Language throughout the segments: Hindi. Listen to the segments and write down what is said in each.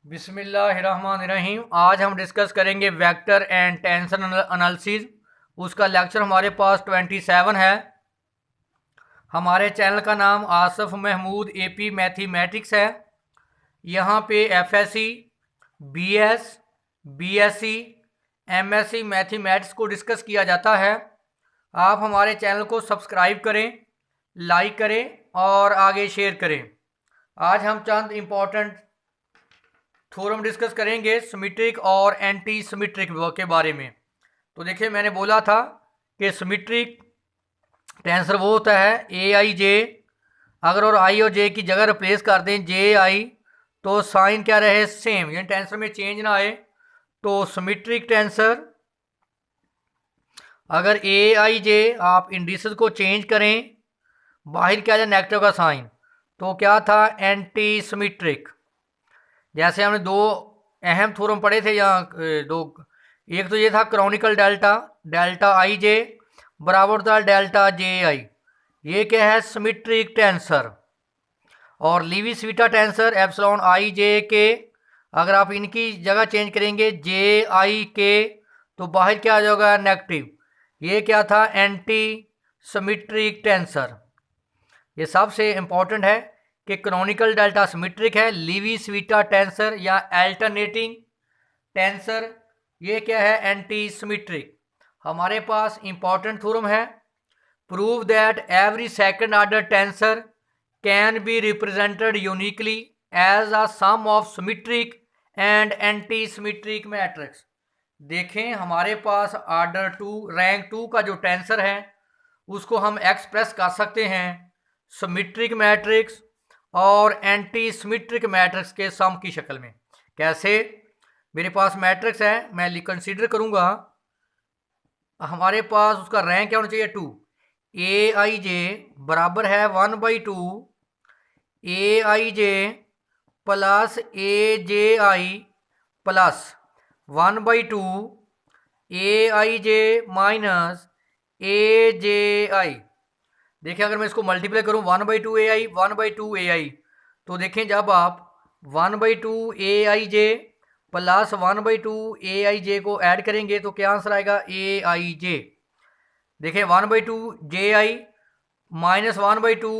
बिस्मिल्लाहिर्रहमानिर्रहीम। आज हम डिस्कस करेंगे वेक्टर एंड टेंसर एनालिसिस। उसका लेक्चर हमारे पास 27 है। हमारे चैनल का नाम आसफ महमूद एपी मैथमेटिक्स है। यहाँ पे FSc, BS, BSc, MSc mathematics को डिस्कस किया जाता है। आप हमारे चैनल को सब्सक्राइब करें, लाइक करें और आगे शेयर करें। आज हम चंद इम्पोर्टेंट थ्योरम डिस्कस करेंगे सिमेट्रिक और एंटी सिमेट्रिक के बारे में। तो देखिए, मैंने बोला था कि सिमेट्रिक टेंसर वो होता है ए आई जे, अगर और आई और जे की जगह रिप्लेस कर दें जे आई, तो साइन क्या रहे, सेम, यानी टेंसर में चेंज ना आए। तो सिमेट्रिक टेंसर अगर ए आई जे आप इंडिसेस को चेंज करें, बाहर क्या जाए नेगेटिव का साइन, तो क्या था, एंटी सिमेट्रिक। जैसे हमने दो अहम थ्योरम पढ़े थे यहाँ, दो, एक तो ये था क्रॉनिकल डेल्टा, डेल्टा आई जे बराबर था डेल्टा जे आई, ये क्या है, सिमेट्रिक टेंसर। और लीवी स्वीटा टेंसर एप्सिलॉन आई जे के, अगर आप इनकी जगह चेंज करेंगे जे आई के, तो बाहर क्या आ जाएगा, नेगेटिव। ये क्या था, एंटी सिमेट्रिक टेंसर। ये सबसे इंपॉर्टेंट है कि कैनोनिकल डेल्टा सिमेट्रिक है, लीवी स्वीटा टेंसर या अल्टरनेटिंग टेंसर ये क्या है, एंटी सिमेट्रिक। हमारे पास इंपॉर्टेंट थ्योरम है, prove that every second order tensor can be represented uniquely as a sum of symmetric and anti symmetric matrix. देखें, हमारे पास ऑर्डर 2, रैंक 2 का जो टेंसर है उसको हम एक्सप्रेस कर सकते हैं सिमेट्रिक मैट्रिक्स और एंटी सिमेट्रिक मैट्रिक्स के सम की शक्ल में। कैसे, मेरे पास मैट्रिक्स है, मैं कंसीडर करूंगा, हमारे पास उसका रैंक क्या होना चाहिए, 2। ए आई जे बराबर है 1/2 A I J plus A J I plus 1/2 A I J minus A J आई। देखिए, अगर मैं इसको मल्टीप्लाई करूं 1/2 ए आई, 1/2 ए आई, तो देखें जब आप 1/2 A I J plus 1/2 A I जे को ऐड करेंगे तो क्या आंसर आएगा, ए आई जे। देखें, 1/2 जे आई माइनस 1/2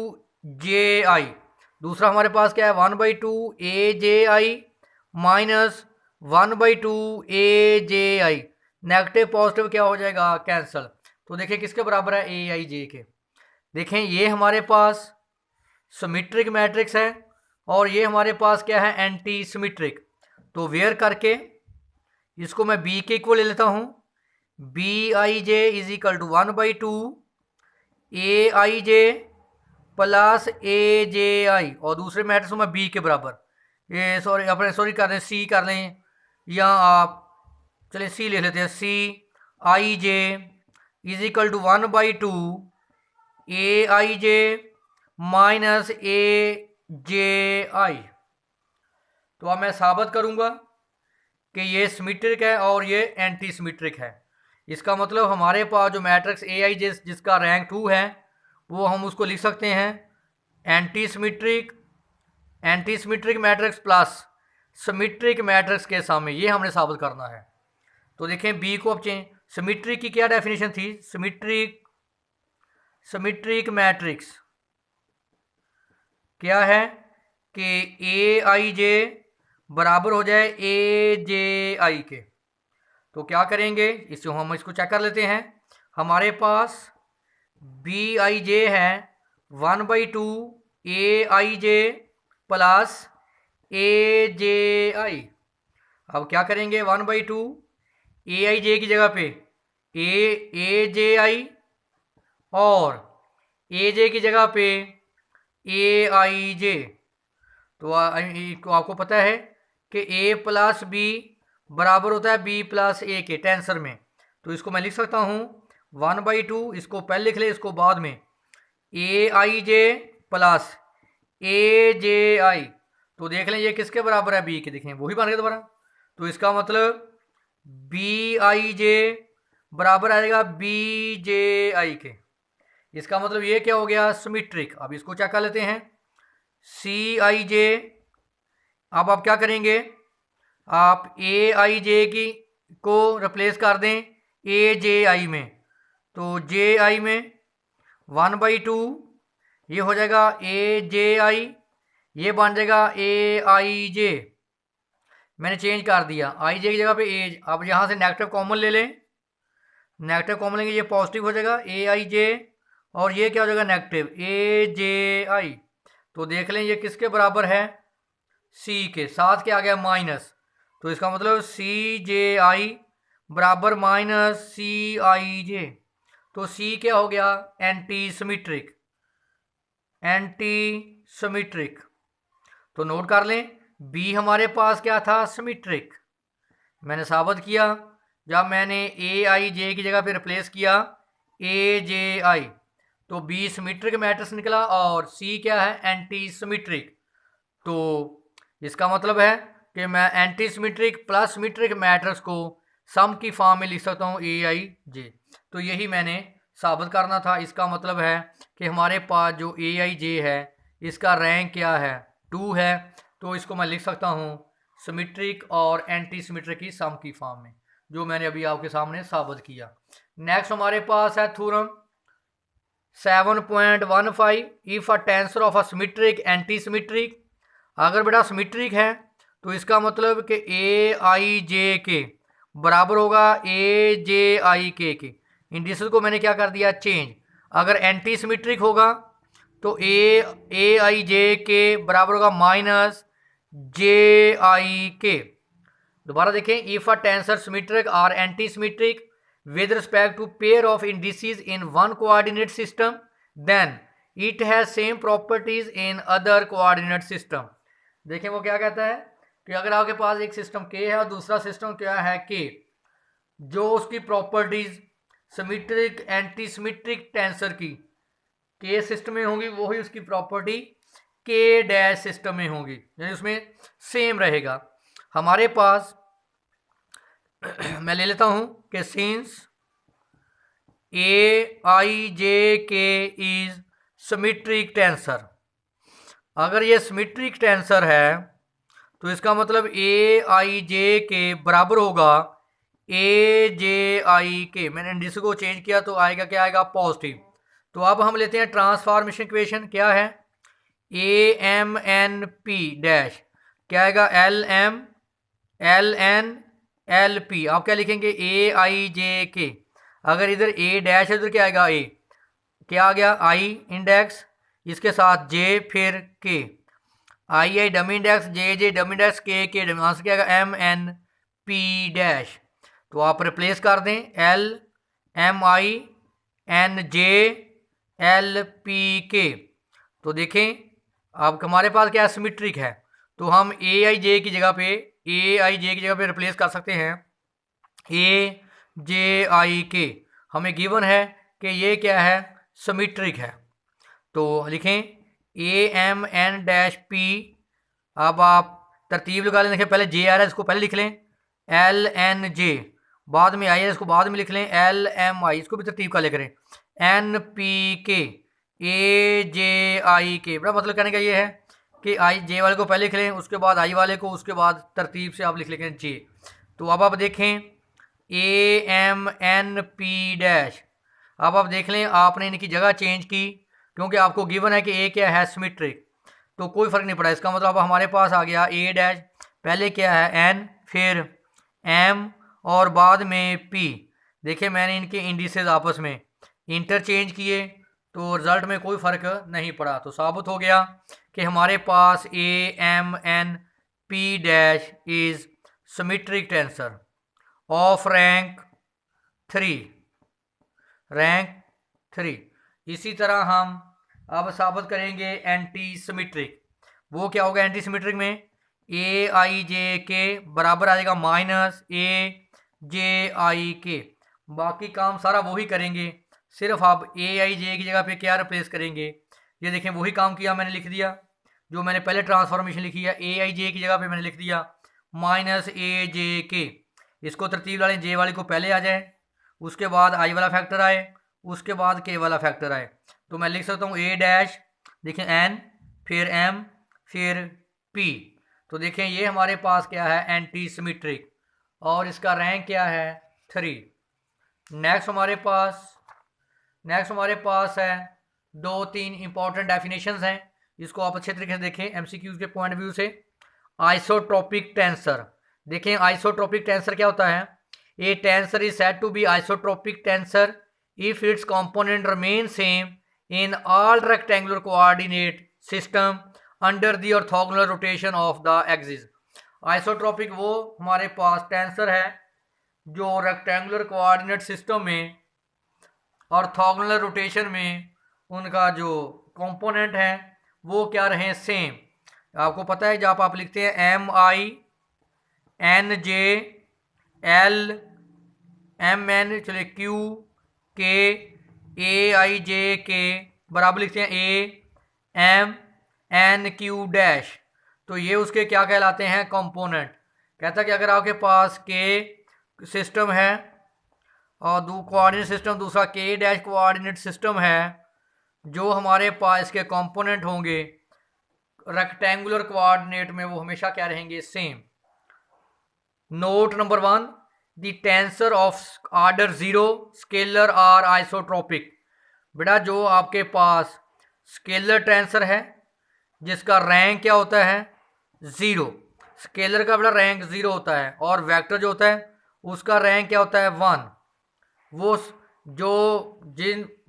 जे आई, दूसरा हमारे पास क्या है, 1/2 ए जे आई माइनस 1/2 ए जे आई। नेगेटिव पॉजिटिव क्या हो जाएगा, कैंसल। तो देखिए किसके बराबर है, ए आई जे के। देखें, ये हमारे पास सिमेट्रिक मैट्रिक्स है और ये हमारे पास क्या है, एंटी सिमेट्रिक। तो वेयर करके इसको मैं बी के इक्वल ले लेता हूँ, B I J is equal to 1/2 A I J plus A J I, और दूसरे मैट्रिक्स में बी के बराबर, ये सॉरी कर लें, सी कर लें, या आप चलिए सी ले लेते हैं, C I J is equal to 1/2 A I J minus A J I. तो अब मैं साबित करूंगा कि ये सिमेट्रिक है और ये एंटी सिमेट्रिक है। इसका मतलब हमारे पास जो मैट्रिक्स ए आई जे जिसका रैंक 2 है, वो हम उसको लिख सकते हैं anti symmetric, anti symmetric matrix plus symmetric matrix के सामने, ये हमने साबित करना है। तो देखें, बी को अब चेंज, सिमेट्रिक की क्या डेफिनेशन थी, सिमेट्रिक मैट्रिक्स क्या है कि ए आई जे बराबर हो जाए ए जे आई के। तो क्या करेंगे, इससे हम इसको चेक कर लेते हैं। हमारे पास बी आई जे है 1/2 A I J plus A J आई। अब क्या करेंगे, 1/2 ए आई जे की जगह पे ए जे आई और ए जे की जगह पे ए आई जे। तो आपको पता है कि ए प्लस बी बराबर होता है बी प्लस ए के टेंसर में। तो इसको मैं लिख सकता हूँ 1/2, इसको पहले लिख ले, इसको बाद में, ए I J plus A J I. तो देख लें ये किसके बराबर है, बी के। देखें वही बन गया दोबारा। तो इसका मतलब बी आई जे बराबर आएगा बी जे आई के। इसका मतलब ये क्या हो गया, सिमेट्रिक। अब इसको चेक कर लेते हैं, सी आई जे। अब आप क्या करेंगे, आप ए आई जे की को रिप्लेस कर दें ए जे आई में, तो जे आई में 1/2 ये हो जाएगा ए जे आई, ये बन जाएगा ए आई जे। मैंने चेंज कर दिया आई जे की जगह पे ए। अब यहाँ से नेगेटिव कॉमन ले लें, नेगेटिव कॉमन लेंगे, ये पॉजिटिव हो जाएगा ए आई जे, और ये क्या हो जाएगा नेगेटिव ए जे आई। तो देख लें ये किसके बराबर है, सी के। साथ क्या आ गया माइनस, तो इसका मतलब सी जे आई बराबर माइनस सी आई जे। तो सी क्या हो गया, एंटी सिमेट्रिक, एंटी सिमेट्रिक। तो नोट कर लें बी हमारे पास क्या था, सिमेट्रिक। मैंने साबित किया जब मैंने ए आई जे की जगह पे रिप्लेस किया ए जे आई, तो बी सिमेट्रिक मैट्रिक्स निकला और सी क्या है, एंटी सिमेट्रिक। तो इसका मतलब है कि मैं anti symmetric plus symmetric matrix को सम की फॉर्म में लिख सकता हूँ ए आई जे। तो यही मैंने साबित करना था। इसका मतलब है कि हमारे पास जो ए आई जे है इसका रैंक क्या है, 2 है। तो इसको मैं लिख सकता हूँ सिमेट्रिक और एंटी सिमेट्रिक की सम की फॉर्म में, जो मैंने अभी आपके सामने साबित किया। नेक्स्ट हमारे पास है theorem 7.15, if a tensor of a symmetric anti symmetric. अगर बेटा सिमेट्रिक है तो इसका मतलब कि ए आई जे के बराबर होगा ए जे आई के। इंडिसेस को मैंने क्या कर दिया, चेंज। अगर एंटी सिमेट्रिक होगा तो ए आई जे के बराबर होगा माइनस जे आई के। दोबारा देखें, इफ अ टेंसर सिमेट्रिक और anti symmetric with respect to pair of indices in one coordinate system, then it has same properties in other coordinate system। देखें वो क्या कहता है कि अगर आपके पास एक सिस्टम के है और दूसरा सिस्टम क्या है के, जो उसकी properties symmetric anti symmetric tensor की के सिस्टम में होंगी, वही उसकी प्रॉपर्टी के डैश सिस्टम में होंगी, यानी उसमें सेम रहेगा। हमारे पास मैं ले लेता हूं कि सिंस ए आई जे के इज सिमेट्रिक टेंसर। अगर ये सिमेट्रिक टेंसर है तो इसका मतलब ए आई जे के बराबर होगा ए जे आई के। मैंने इंडिस को चेंज किया तो आएगा क्या, आएगा पॉजिटिव। तो अब हम लेते हैं ट्रांसफॉर्मेशन इक्वेशन, क्या है A M N P dash, क्या आएगा L M L N L P. आप क्या लिखेंगे ए आई जे के। अगर इधर ए डैश है उधर क्या आएगा ए, क्या आ गया आई इंडेक्स, इसके साथ जे फिर के, आई आई डमी इंडेक्स, जे जे डमी इंडेक्स, के डमी, आंसर क्या आएगा एम एन पी डैश। तो आप रिप्लेस कर दें L M I N J L P के। तो देखें अब हमारे पास क्या सिमेट्रिक है, तो हम ए आई जे की जगह पे रिप्लेस कर सकते हैं ए जे आई के। हमें गिवन है कि ये क्या है, सिमेट्रिक है। तो लिखें A M N dash P. अब आप तरतीब लगा लें, देखिए पहले जे आ रहा है इसको पहले लिख लें एल एन जे, बाद में आई है इसको बाद में लिख लें एल एम आई, इसको भी तरतीब का ले करें एन पी के ए जे आई के। बड़ा मतलब कहने का ये है कि आई जे वाले को पहले लिख लें, उसके बाद आई वाले को, उसके बाद तरतीब से आप लिख लेंगे जे। तो अब आप देखें A M N P dash. अब आप देख लें आपने इनकी जगह चेंज की क्योंकि आपको गिवन है कि ए क्या है, सिमेट्रिक, तो कोई फ़र्क नहीं पड़ा। इसका मतलब अब हमारे पास आ गया ए डैश, पहले क्या है एन, फिर एम और बाद में पी। देखिए मैंने इनके इंडिसेस आपस में इंटरचेंज किए तो रिज़ल्ट में कोई फ़र्क नहीं पड़ा। तो साबित हो गया कि हमारे पास A M N P dash is symmetric tensor of rank 3। इसी तरह हम अब साबित करेंगे एंटी सिमेट्रिक। वो क्या होगा एंटी सिमेट्रिक में, ए आई जे के बराबर आ जाएगा माइनस ए जे आई के। बाकी काम सारा वही करेंगे, सिर्फ आप ए आई जे की जगह पे क्या रिप्लेस करेंगे। ये देखें वही काम किया मैंने, लिख दिया जो मैंने पहले ट्रांसफॉर्मेशन लिखी है, ए आई जे की जगह पे मैंने लिख दिया माइनस ए जे के। इसको तरतीब डालें, जे वाली को पहले आ जाए, उसके बाद आई वाला फैक्टर आए, उसके बाद के वाला फैक्टर आए। तो मैं लिख सकता हूँ ए डैश, देखें एन, फिर एम, फिर पी। तो देखें ये हमारे पास क्या है, एंटी सिमेट्रिक, और इसका रैंक क्या है, 3। नेक्स्ट हमारे पास है 2-3 इंपॉर्टेंट डेफिनेशंस हैं, इसको आप अच्छे तरीके से देखें एमसीक्यूज के पॉइंट ऑफ व्यू से। आइसोट्रोपिक टेंसर, देखें आइसोट्रोपिक टेंसर क्या होता है। A tensor is said to be isotropic tensor if its component remain same in all rectangular coordinate system under the orthogonal rotation of the axis. Isotropic वो हमारे पास टेंसर है जो रेक्टेंगुलर कोऑर्डिनेट सिस्टम में ऑर्थोगोनल रोटेशन में उनका जो कंपोनेंट है वो क्या रहे, सेम। आपको पता है जब आप लिखते हैं MINJLMN, चलिए QK AIJ के बराबर लिखते हैं AMNQ डैश, तो ये उसके क्या कहलाते हैं, कंपोनेंट। कहता है कि अगर आपके पास K सिस्टम है और कोऑर्डिनेट सिस्टम दूसरा K डैश कोऑर्डिनेट सिस्टम है, जो हमारे पास इसके कंपोनेंट होंगे रेक्टेंगुलर कोऑर्डिनेट में वो हमेशा क्या रहेंगे, same. Note number 1, the tensor of order 0 scalar are isotropic. बेटा जो आपके पास स्केलर टेंसर है जिसका रैंक क्या होता है, 0, स्केलर का बेटा रैंक 0 होता है, और वेक्टर जो होता है उसका रैंक क्या होता है, 1।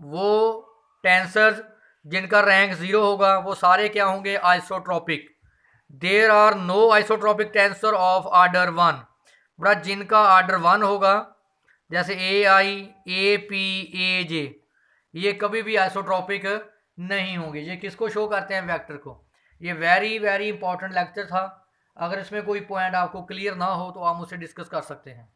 वो टेंसर्स जिनका रैंक 0 होगा वो सारे क्या होंगे, isotropic. There are no isotropic tensor of order 1। बड़ा जिनका ऑर्डर 1 होगा जैसे AI AP AJ, ये कभी भी आइसोट्रोपिक नहीं होंगे। ये किसको शो करते हैं, वेक्टर को। ये वेरी वेरी इंपॉर्टेंट लेक्चर था, अगर इसमें कोई पॉइंट आपको क्लियर ना हो तो आप मुझसे डिस्कस कर सकते हैं।